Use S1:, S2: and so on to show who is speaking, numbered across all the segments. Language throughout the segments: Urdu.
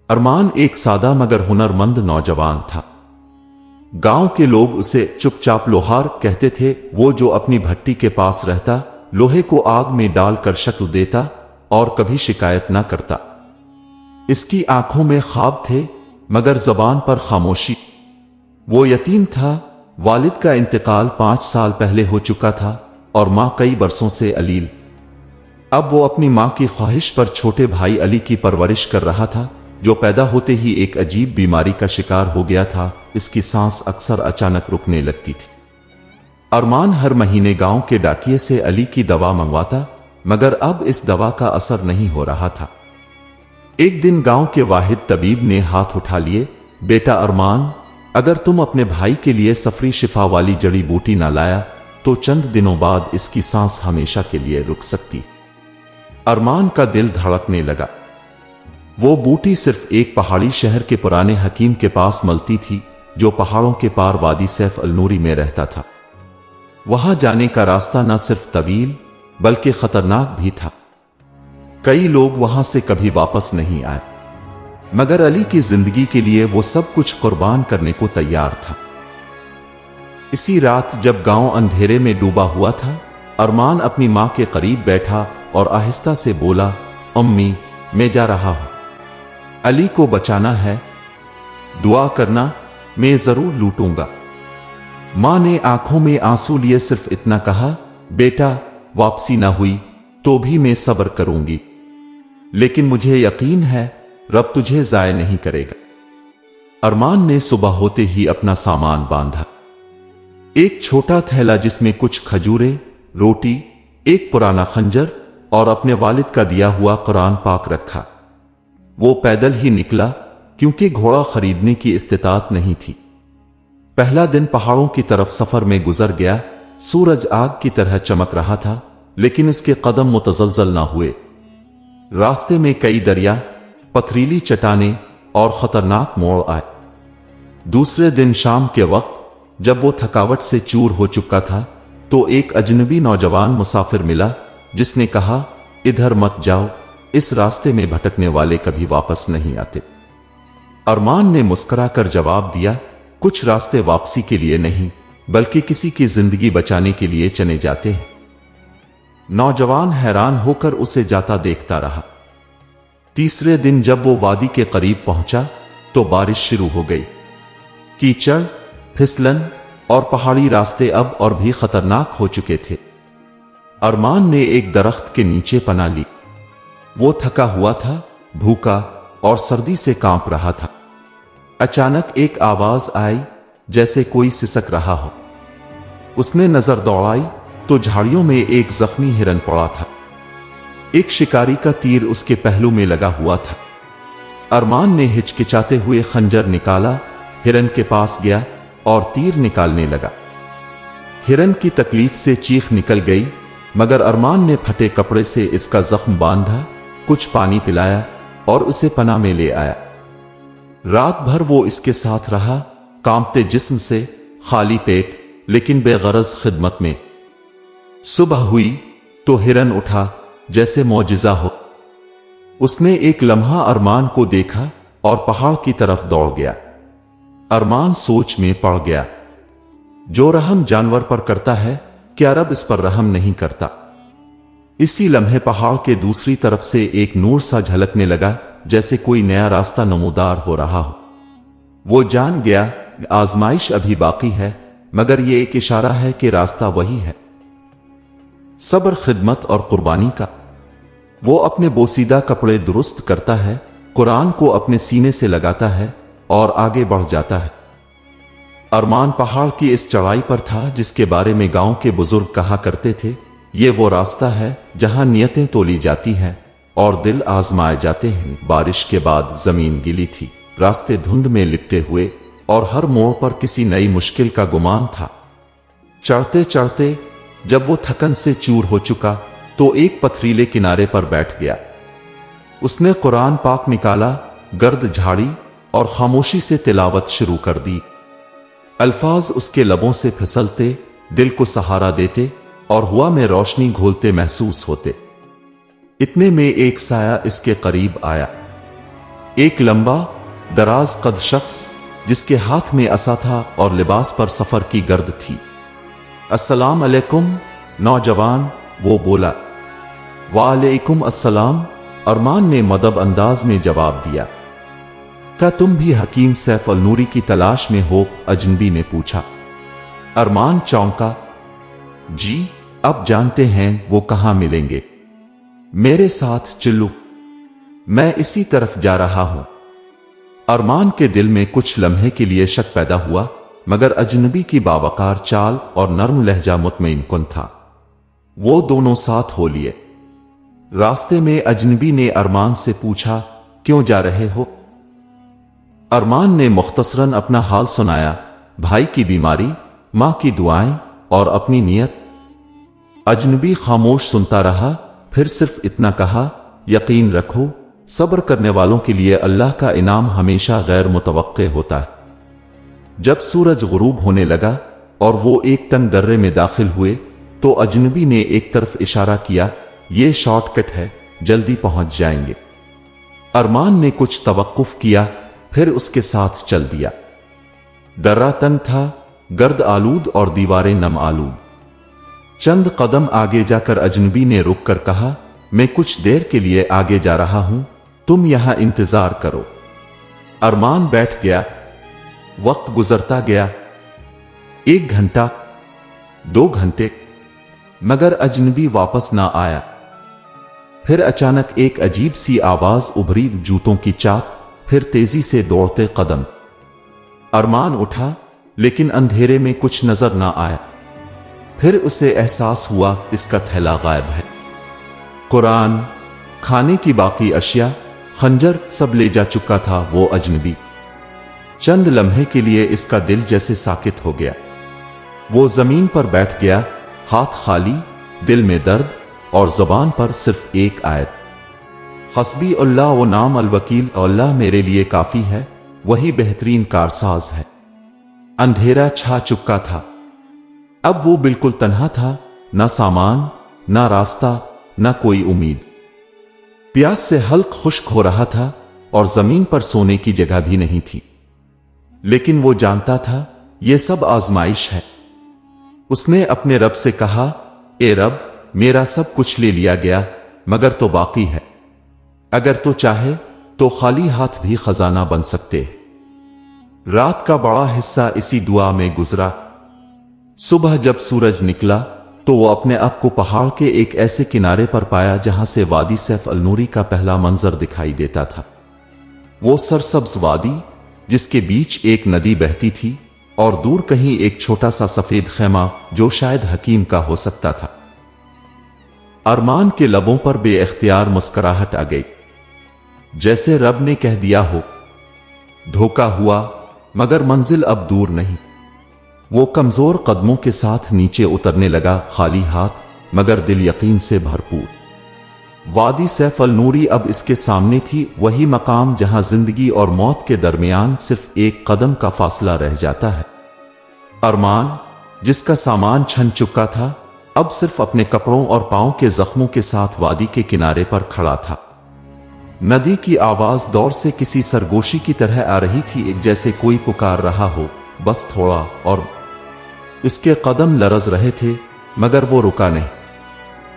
S1: ارمان ایک سادہ مگر ہنرمند نوجوان تھا۔ گاؤں کے لوگ اسے چپ چاپ لوہار کہتے تھے، وہ جو اپنی بھٹی کے پاس رہتا، لوہے کو آگ میں ڈال کر شکل دیتا اور کبھی شکایت نہ کرتا۔ اس کی آنکھوں میں خواب تھے مگر زبان پر خاموشی۔ وہ یتیم تھا، والد کا انتقال 5 سال پہلے ہو چکا تھا اور ماں کئی برسوں سے علیل۔ اب وہ اپنی ماں کی خواہش پر چھوٹے بھائی علی کی پرورش کر رہا تھا، جو پیدا ہوتے ہی ایک عجیب بیماری کا شکار ہو گیا تھا۔ اس کی سانس اکثر اچانک رکنے لگتی تھی۔ ارمان ہر مہینے گاؤں کے ڈاکیے سے علی کی دوا منگواتا، مگر اب اس دوا کا اثر نہیں ہو رہا تھا۔ ایک دن گاؤں کے واحد طبیب نے ہاتھ اٹھا لیے، بیٹا ارمان، اگر تم اپنے بھائی کے لیے سفری شفا والی جڑی بوٹی نہ لایا تو چند دنوں بعد اس کی سانس ہمیشہ کے لیے رک سکتی۔ ارمان کا دل دھڑکنے لگا۔ وہ بوٹی صرف ایک پہاڑی شہر کے پرانے حکیم کے پاس ملتی تھی، جو پہاڑوں کے پار وادی سیف النوری میں رہتا تھا۔ وہاں جانے کا راستہ نہ صرف طویل بلکہ خطرناک بھی تھا۔ کئی لوگ وہاں سے کبھی واپس نہیں آئے، مگر علی کی زندگی کے لیے وہ سب کچھ قربان کرنے کو تیار تھا۔ اسی رات جب گاؤں اندھیرے میں ڈوبا ہوا تھا، ارمان اپنی ماں کے قریب بیٹھا اور آہستہ سے بولا، امی، میں جا رہا ہوں، علی کو بچانا ہے، دعا کرنا، میں ضرور لوٹوں گا۔ ماں نے آنکھوں میں آنسو لیے صرف اتنا کہا، بیٹا، واپسی نہ ہوئی تو بھی میں صبر کروں گی، لیکن مجھے یقین ہے رب تجھے ضائع نہیں کرے گا۔ ارمان نے صبح ہوتے ہی اپنا سامان باندھا۔ ایک چھوٹا تھیلا جس میں کچھ کھجوریں، روٹی، ایک پرانا خنجر اور اپنے والد کا دیا ہوا قرآن پاک رکھا۔ وہ پیدل ہی نکلا کیونکہ گھوڑا خریدنے کی استطاعت نہیں تھی۔ پہلا دن پہاڑوں کی طرف سفر میں گزر گیا۔ سورج آگ کی طرح چمک رہا تھا، لیکن اس کے قدم متزلزل نہ ہوئے۔ راستے میں کئی دریا، پتھریلی چٹانیں اور خطرناک موڑ آئے۔ دوسرے دن شام کے وقت جب وہ تھکاوٹ سے چور ہو چکا تھا تو ایک اجنبی نوجوان مسافر ملا جس نے کہا، ادھر مت جاؤ، اس راستے میں بھٹکنے والے کبھی واپس نہیں آتے۔ ارمان نے مسکرا کر جواب دیا، کچھ راستے واپسی کے لیے نہیں بلکہ کسی کی زندگی بچانے کے لیے چنے جاتے ہیں۔ نوجوان حیران ہو کر اسے جاتا دیکھتا رہا۔ تیسرے دن جب وہ وادی کے قریب پہنچا تو بارش شروع ہو گئی۔ کیچڑ، پھسلن اور پہاڑی راستے اب اور بھی خطرناک ہو چکے تھے۔ ارمان نے ایک درخت کے نیچے پناہ لی۔ وہ تھکا ہوا تھا، بھوکا اور سردی سے کانپ رہا تھا۔ اچانک ایک آواز آئی جیسے کوئی سسک رہا ہو۔ اس نے نظر دوڑائی تو جھاڑیوں میں ایک زخمی ہرن پڑا تھا۔ ایک شکاری کا تیر اس کے پہلو میں لگا ہوا تھا۔ ارمان نے ہچکچاتے ہوئے خنجر نکالا، ہرن کے پاس گیا اور تیر نکالنے لگا۔ ہرن کی تکلیف سے چیخ نکل گئی، مگر ارمان نے پھٹے کپڑے سے اس کا زخم باندھا، کچھ پانی پلایا اور اسے پناہ میں لے آیا۔ رات بھر وہ اس کے ساتھ رہا، کانپتے جسم سے، خالی پیٹ لیکن بے غرض خدمت میں۔ صبح ہوئی تو ہرن اٹھا جیسے معجزہ ہو۔ اس نے ایک لمحہ ارمان کو دیکھا اور پہاڑ کی طرف دوڑ گیا۔ ارمان سوچ میں پڑ گیا، جو رحم جانور پر کرتا ہے کیا رب اس پر رحم نہیں کرتا؟ اسی لمحے پہاڑ کے دوسری طرف سے ایک نور سا جھلکنے لگا، جیسے کوئی نیا راستہ نمودار ہو رہا ہو۔ وہ جان گیا آزمائش ابھی باقی ہے، مگر یہ ایک اشارہ ہے کہ راستہ وہی ہے، صبر، خدمت اور قربانی کا۔ وہ اپنے بوسیدہ کپڑے درست کرتا ہے، قرآن کو اپنے سینے سے لگاتا ہے اور آگے بڑھ جاتا ہے۔ ارمان پہاڑ کی اس چڑھائی پر تھا جس کے بارے میں گاؤں کے بزرگ کہا کرتے تھے، یہ وہ راستہ ہے جہاں نیتیں تولی جاتی ہیں اور دل آزمائے جاتے ہیں۔ بارش کے بعد زمین گیلی تھی، راستے دھند میں لپٹے ہوئے اور ہر موڑ پر کسی نئی مشکل کا گمان تھا۔ چڑھتے چڑھتے جب وہ تھکن سے چور ہو چکا تو ایک پتھریلے کنارے پر بیٹھ گیا۔ اس نے قرآن پاک نکالا، گرد جھاڑی اور خاموشی سے تلاوت شروع کر دی۔ الفاظ اس کے لبوں سے پھسلتے، دل کو سہارا دیتے اور ہوا میں روشنی گھولتے محسوس ہوتے۔ اتنے میں ایک سایہ اس کے قریب آیا۔ ایک لمبا دراز قد شخص جس کے ہاتھ میں عصا تھا اور لباس پر سفر کی گرد تھی۔ السلام علیکم نوجوان، وہ بولا۔ وعلیکم السلام، ارمان نے مدب انداز میں جواب دیا۔ کیا تم بھی حکیم سیف النوری کی تلاش میں ہو؟ اجنبی نے پوچھا۔ ارمان چونکا۔ جی، اب جانتے ہیں وہ کہاں ملیں گے؟ میرے ساتھ چلو، میں اسی طرف جا رہا ہوں۔ ارمان کے دل میں کچھ لمحے کے لیے شک پیدا ہوا، مگر اجنبی کی باوقار چال اور نرم لہجہ مطمئن کن تھا۔ وہ دونوں ساتھ ہو لیے۔ راستے میں اجنبی نے ارمان سے پوچھا، کیوں جا رہے ہو؟ ارمان نے مختصراً اپنا حال سنایا، بھائی کی بیماری، ماں کی دعائیں اور اپنی نیت۔ اجنبی خاموش سنتا رہا، پھر صرف اتنا کہا، یقین رکھو، صبر کرنے والوں کے لیے اللہ کا انعام ہمیشہ غیر متوقع ہوتا ہے۔ جب سورج غروب ہونے لگا اور وہ ایک تنگ درے میں داخل ہوئے تو اجنبی نے ایک طرف اشارہ کیا، یہ شارٹ کٹ ہے، جلدی پہنچ جائیں گے۔ ارمان نے کچھ توقف کیا، پھر اس کے ساتھ چل دیا۔ درہ تنگ تھا، گرد آلود اور دیواریں نم آلود۔ چند قدم آگے جا کر اجنبی نے رک کر کہا، میں کچھ دیر کے لیے آگے جا رہا ہوں، تم یہاں انتظار کرو۔ ارمان بیٹھ گیا۔ وقت گزرتا گیا، 1 گھنٹہ، 2 گھنٹے، مگر اجنبی واپس نہ آیا۔ پھر اچانک ایک عجیب سی آواز ابھری، جوتوں کی چاپ، پھر تیزی سے دوڑتے قدم۔ ارمان اٹھا، لیکن اندھیرے میں کچھ نظر نہ آیا۔ پھر اسے احساس ہوا اس کا تھیلا غائب ہے۔ قرآن، کھانے کی باقی اشیاء، خنجر، سب لے جا چکا تھا وہ اجنبی۔ چند لمحے کے لیے اس کا دل جیسے ساکت ہو گیا۔ وہ زمین پر بیٹھ گیا، ہاتھ خالی، دل میں درد اور زبان پر صرف ایک آیت، حسبی اللہ و نعم الوکیل، اللہ میرے لیے کافی ہے، وہی بہترین کارساز ہے۔ اندھیرا چھا چکا تھا۔ اب وہ بالکل تنہا تھا، نہ سامان، نہ راستہ، نہ کوئی امید۔ پیاس سے حلق خشک ہو رہا تھا اور زمین پر سونے کی جگہ بھی نہیں تھی۔ لیکن وہ جانتا تھا یہ سب آزمائش ہے۔ اس نے اپنے رب سے کہا، اے رب، میرا سب کچھ لے لیا گیا، مگر تو باقی ہے، اگر تو چاہے تو خالی ہاتھ بھی خزانہ بن سکتے۔ رات کا بڑا حصہ اسی دعا میں گزرا۔ صبح جب سورج نکلا تو وہ اپنے آپ کو پہاڑ کے ایک ایسے کنارے پر پایا جہاں سے وادی سیف النوری کا پہلا منظر دکھائی دیتا تھا۔ وہ سرسبز وادی جس کے بیچ ایک ندی بہتی تھی اور دور کہیں ایک چھوٹا سا سفید خیمہ جو شاید حکیم کا ہو سکتا تھا۔ ارمان کے لبوں پر بے اختیار مسکراہٹ آ گئی، جیسے رب نے کہہ دیا ہو، دھوکا ہوا، مگر منزل اب دور نہیں۔ وہ کمزور قدموں کے ساتھ نیچے اترنے لگا، خالی ہاتھ مگر دل یقین سے بھرپور۔ وادی سیف النوری اب اس کے سامنے تھی، وہی مقام جہاں زندگی اور موت کے درمیان صرف ایک قدم کا فاصلہ رہ جاتا ہے۔ ارمان، جس کا سامان چھن چکا تھا، اب صرف اپنے کپڑوں اور پاؤں کے زخموں کے ساتھ وادی کے کنارے پر کھڑا تھا۔ ندی کی آواز دور سے کسی سرگوشی کی طرح آ رہی تھی، ایک جیسے کوئی پکار رہا ہو، بس تھوڑا اور۔ اس کے قدم لرز رہے تھے مگر وہ رکا نہیں۔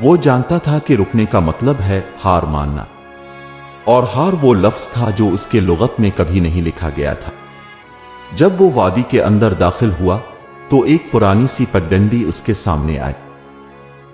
S1: وہ جانتا تھا کہ رکنے کا مطلب ہے ہار ماننا، اور ہار وہ لفظ تھا جو اس کے لغت میں کبھی نہیں لکھا گیا تھا۔ جب وہ وادی کے اندر داخل ہوا تو ایک پرانی سی پگڈنڈی اس کے سامنے آئی۔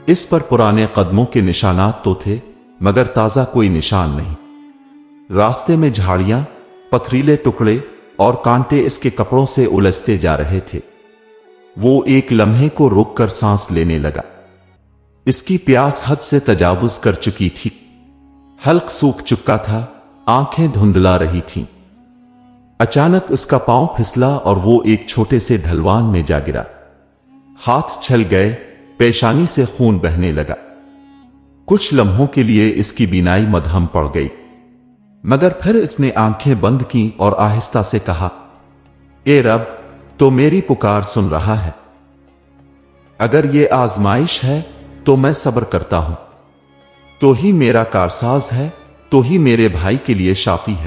S1: اس پر پرانے قدموں کے نشانات تو تھے مگر تازہ کوئی نشان نہیں۔ راستے میں جھاڑیاں، پتھریلے ٹکڑے اور کانٹے اس کے کپڑوں سے الجھتے جا رہے تھے۔ وہ ایک لمحے کو رک کر سانس لینے لگا۔ اس کی پیاس حد سے تجاوز کر چکی تھی، حلق سوکھ چکا تھا، آنکھیں دھندلا رہی تھیں۔ اچانک اس کا پاؤں پھسلا اور وہ ایک چھوٹے سے ڈھلوان میں جا گرا۔ ہاتھ چھل گئے، پیشانی سے خون بہنے لگا۔ کچھ لمحوں کے لیے اس کی بینائی مدھم پڑ گئی، مگر پھر اس نے آنکھیں بند کیں اور آہستہ سے کہا، اے رب، تو میری پکار سن رہا ہے؟ اگر یہ آزمائش ہے تو میں صبر کرتا ہوں، تو ہی میرا کارساز ہے، تو ہی میرے بھائی کے لیے شافی ہے۔